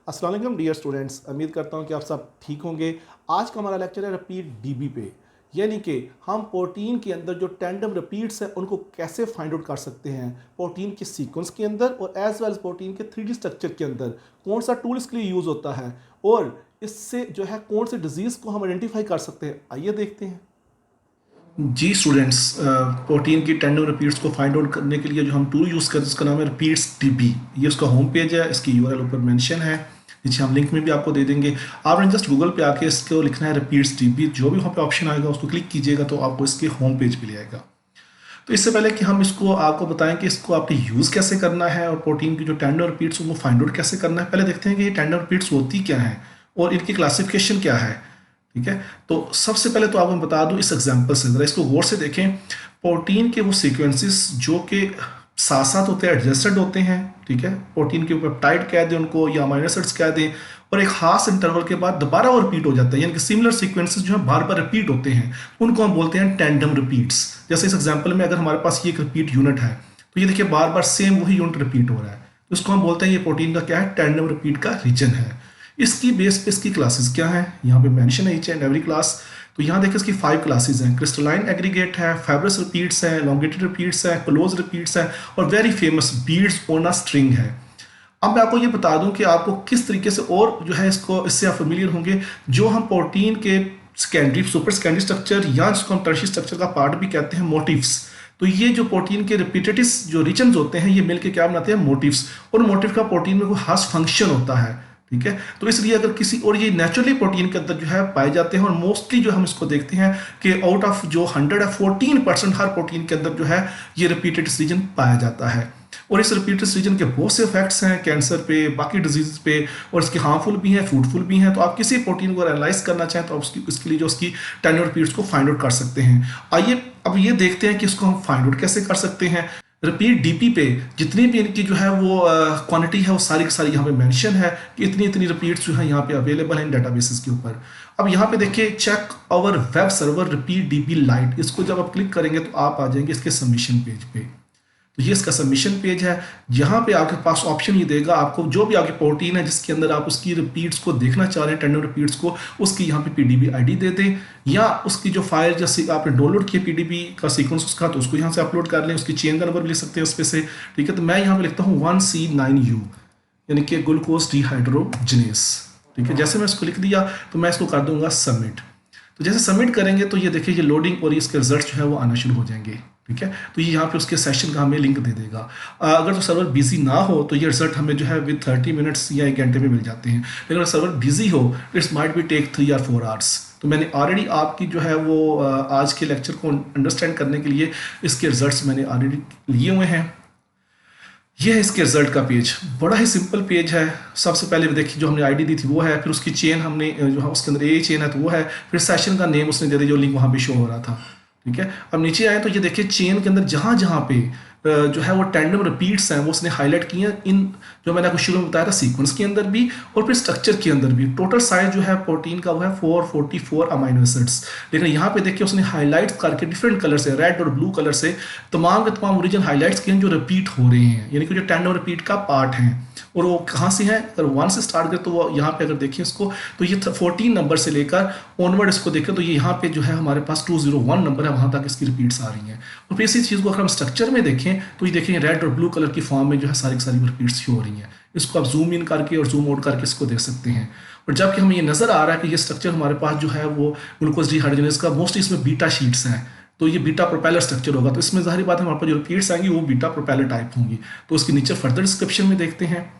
अस्सलाम वालेकुम dear students, उम्मीद करता हूँ कि आप सब ठीक होंगे। आज का हमारा लेक्चर है रिपीट डीबी पे, यानी कि हम प्रोटीन के अंदर जो टैंडम रिपीट्स हैं उनको कैसे फाइंड आउट कर सकते हैं प्रोटीन के सीक्वेंस के अंदर और एज वेल प्रोटीन के 3D स्ट्रक्चर के अंदर कौन सा टूल इसके लिए यूज़ होता है और इससे जो है कौन से डिजीज़ को हम आइडेंटिफाई कर सकते हैं। आइए देखते हैं। जी स्टूडेंट्स, प्रोटीन की टेंडम रिपीट्स को फाइंड आउट करने के लिए जो हम टूल यूज़ करते हैं उसका नाम है रिपीट्स डीबी। ये उसका होम पेज है, इसकी यूआरएल ऊपर मेंशन है, नीचे हम लिंक में भी आपको दे देंगे। आपने जस्ट गूगल पे आके इसको लिखना है रिपीट्स डीबी, जो भी वहाँ पे ऑप्शन आएगा उसको क्लिक कीजिएगा तो आपको इसके होम पेज पे ले आएगा। तो इससे पहले कि हम इसको आपको बताएं कि इसको आपने यूज़ कैसे करना है और प्रोटीन की जो टेंडम रिपीट्स उनको फाइंड आउट कैसे करना है, पहले देखते हैं कि ये टेंडम रिपीट्स होती क्या है और इनकी क्लासिफिकेशन क्या है। ठीक है, तो सबसे पहले तो आपको मैं बता दूं इस एग्जांपल से, जरा इसको गौर से देखें। प्रोटीन के वो सीक्वेंसेस जो कि साथ साथ होते हैं, एडजस्टेड होते हैं। ठीक है, प्रोटीन के पेप्टाइड कह दें उनको या अमीनो एसिड्स कह दें, और एक खास इंटरवल के बाद दोबारा वो रिपीट हो जाता है, यानी कि सिमिलर सीक्वेंसेस जो है बार बार रिपीट होते हैं, उनको हम बोलते हैं टेंडम रिपीट्स। जैसे इस एग्जाम्पल में अगर हमारे पास ये एक रिपीट यूनिट है तो ये देखिए बार बार सेम वही यूनिट रिपीट हो रहा है, तो इसको हम बोलते हैं ये प्रोटीन का क्या है, टेंडम रिपीट का रीजन है। इसकी बेस पे इसकी क्लासेस क्या है, यहाँ पे मेंशन है ईच एंड एवरी क्लास। तो यहाँ देखिए इसकी 5 क्लासेस हैं। क्रिस्टलाइन एग्रीगेट है, फाइब्रस रिपीट्स हैं, लॉन्गेटेड रिपीट्स हैं, क्लोज रिपीट्स हैं और very famous beads on a string है। अब मैं आपको ये बता दूं कि आपको किस तरीके से और जो है इसको इससे आप फेमिलियर होंगे, जो हम प्रोटीन के सेकेंडरी सुपर सेकेंडरी स्ट्रक्चर या जिसको हम टर्शियरी स्ट्रक्चर का पार्ट भी कहते हैं, मोटिव्स। तो ये जो प्रोटीन के रिपीटेटिव जो रीजन्स होते हैं ये मिलकर क्या बनाते हैं, मोटिव्स। और मोटिव का प्रोटीन में कोई खास फंक्शन होता है। ठीक है, तो इसलिए अगर किसी और ये नेचुरली प्रोटीन के अंदर जो है पाए जाते हैं और मोस्टली जो हम इसको देखते हैं कि आउट ऑफ जो 114% हर प्रोटीन के अंदर जो है ये रिपीटेड रीजन पाया जाता है। और इस रिपीटेड रीजन के बहुत से इफेक्ट्स हैं कैंसर पे, बाकी डिजीज पे, और इसके हार्मफुल भी हैं, फ्रूटफुल भी हैं। तो आप किसी प्रोटीन को एनालाइज करना चाहें तो आप इसके लिए जो उसकी टेंडम रिपीट्स को फाइंड आउट कर सकते हैं। आइए अब ये देखते हैं कि इसको हम फाइंड आउट कैसे कर सकते हैं। रिपीट डीपी पे जितनी भी इनकी जो है वो क्वांटिटी है वो सारी की सारी यहाँ पे मेंशन है कि इतनी इतनी रिपीट्स जो है यहाँ पे अवेलेबल हैं डेटाबेसेस के ऊपर। अब यहाँ पे देखिए check our web server repeat DB light, इसको जब आप क्लिक करेंगे तो आप आ जाएंगे इसके सबमिशन पेज पे। तो ये इसका सबमिशन पेज है। यहाँ पे आपके पास ऑप्शन ये देगा आपको, जो भी आपकी प्रोटीन है जिसके अंदर आप उसकी रिपीट्स को देखना चाह रहे हैं, टेंडम रिपीट्स को, उसकी यहाँ पे पीडीबी आईडी दे दें, या उसकी जो फाइल जैसे आपने डाउनलोड किया पीडीबी का सीक्वेंस उसका, तो उसको यहाँ से अपलोड कर लें, उसकी चेन का नंबर भी ले सकते हैं उस पर से। ठीक है, तो मैं यहाँ पे लिखता हूँ 1C9U, यानी कि ग्लूकोज डिहाइड्रोजिनेस। ठीक है, जैसे मैं इसको लिख दिया तो मैं इसको कर दूंगा सबमिट। तो जैसे सबमिट करेंगे तो ये देखिए ये लोडिंग और इसके रिजल्ट जो है वो आना शुरू हो जाएंगे। ठीक है, तो ये यहाँ पे उसके सेशन का हमें लिंक दे देगा। अगर तो सर्वर बिजी ना हो तो ये रिजल्ट हमें जो है विद 30 मिनट्स या 1 घंटे में मिल जाते हैं, लेकिन अगर सर्वर बिजी हो it's might be take 3 or 4 hours. तो मैंने ऑलरेडी आपकी जो है वो आज के लेक्चर को अंडरस्टैंड करने के लिए इसके रिजल्ट्स मैंने ऑलरेडी लिए हुए हैं। ये है इसके रिजल्ट का पेज, बड़ा ही सिंपल पेज है। सबसे पहले देखिए जो हमने आईडी दी थी वो है, फिर उसकी चेन हमने जो है उसके अंदर ए चेन है तो वो है, फिर सेशन का नेम उसने दे दिया जो लिंक वहाँ पे शो हो रहा था। ठीक है, अब नीचे आए तो ये देखिए चेन के अंदर जहाँ जहाँ पे जो है वो टेंडम रिपीट्स हैं वो उसने हाईलाइट किए हैं, इन जो मैंने आपको शुरू में बताया था सीक्वेंस के अंदर भी और फिर स्ट्रक्चर के अंदर भी। टोटल साइज जो है प्रोटीन का वो है 444 अमीनो एसिड्स, लेकिन यहाँ पे देखिए उसने हाईलाइट करके डिफरेंट कलर से, रेड और ब्लू कलर से तमाम के तमाम ओरिजिन हाईलाइट्स किए हैं जो रिपीट हो रहे हैं, यानी कि जो टेंडम रिपीट का पार्ट है। और वो कहाँ से है, अगर 1 से स्टार्ट करें तो वो यहाँ पे अगर देखें इसको तो ये 14 नंबर से लेकर ऑनवर्ड इसको देखें तो ये यहाँ पे जो है हमारे पास 201 नंबर है, वहाँ तक इसकी रिपीट्स आ रही हैं। और फिर इसी चीज़ को अगर हम स्ट्रक्चर में देखें तो ये देखें रेड और ब्लू कलर की फॉर्म में जो है सारी की सारी रिपीट्स हो रही हैं। इसको आप जूम इन करके और जूम आउट करके इसको देख सकते हैं। और जबकि हमें ये नज़र आ रहा है कि ये स्ट्रक्चर हमारे पास जो है वो ग्लूकोज डिहाइड्रोजिनेस का मोस्टली इसमें बीटा शीट्स हैं, तो ये बीटा प्रोपेलर स्ट्रक्चर होगा। तो इसमें जाहिर बात है हमारे पास जो रिपीट्स आएंगी वो बीटा प्रोपेलर टाइप होंगी। तो उसके नीचे फर्दर डिस्क्रिप्शन में देखते हैं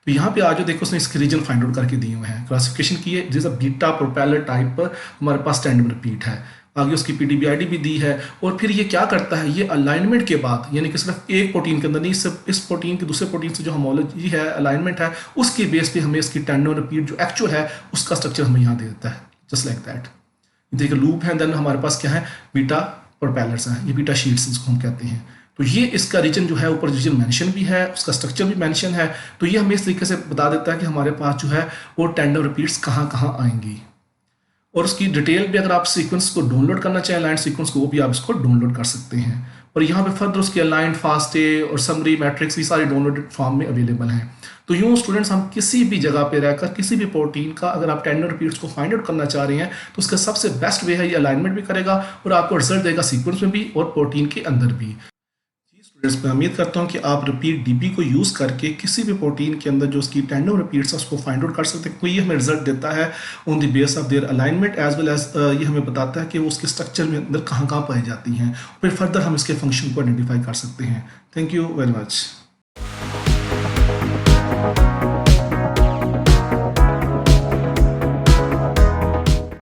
तो यहाँ पे आज देखो उसने इसके रीजन फाइंड आउट करके दिए हुए हैं, क्लासिफिकेशन की है जैसा बीटा प्रोपेलर टाइप हमारे पास टेंडम रिपीट है, आगे उसकी पीडीबी आईडी भी दी है। और फिर ये क्या करता है, ये अलाइनमेंट के बाद, यानी कि सिर्फ एक प्रोटीन के अंदर नहीं, सिर्फ इस प्रोटीन के दूसरे प्रोटीन से जो होमोलॉजी है, अलाइनमेंट है, उसके बेस पे हमें इसकी टेंडम रिपीट जो एक्चुअल है उसका स्ट्रक्चर हमें यहाँ दे देता है, जस्ट लाइक दैट। देखिए लूप है, देन हमारे पास क्या है, बीटा प्रोपेलर्स हैं, ये बीटा शीट्स जिसको हम कहते हैं। तो ये इसका रीजन जो है ऊपर रीजन मेंशन भी है, उसका स्ट्रक्चर भी मेंशन है। तो ये हमें इस तरीके से बता देता है कि हमारे पास जो है वो टेंडम रिपीट्स कहाँ कहाँ आएंगी। और उसकी डिटेल भी अगर आप सीक्वेंस को डाउनलोड करना चाहें, अलाइंड सीक्वेंस को, वो भी आप इसको डाउनलोड कर सकते हैं। और यहाँ पे फर्दर उसके अलाइंड फास्टे और समरी मैट्रिक्स ये सारी डाउनलोडेड फॉर्म में अवेलेबल हैं। तो यूँ स्टूडेंट्स हम किसी भी जगह पे रहकर किसी भी प्रोटीन का अगर आप टेंडम रिपीट्स को फाइंड आउट करना चाह रहे हैं तो उसका सबसे बेस्ट वे है ये अलाइनमेंट भी करेगा और आपको रिजल्ट देगा सीक्वेंस में भी और प्रोटीन के अंदर भी। स्टूडेंट्स मैं उम्मीद करता हूँ कि आप रिपीट डीबी को यूज़ करके किसी भी प्रोटीन के अंदर जो उसकी टेंडम रिपीट्स है उसको फाइंड आउट कर सकते हैं। कोई हमें रिजल्ट देता है on the base of their alignment as well as ये हमें बताता है कि वो उसके स्ट्रक्चर में अंदर कहाँ कहाँ पाई जाती हैं, फिर फर्दर हम इसके फंक्शन को आइडेंटिफाई कर सकते हैं। Thank you very much.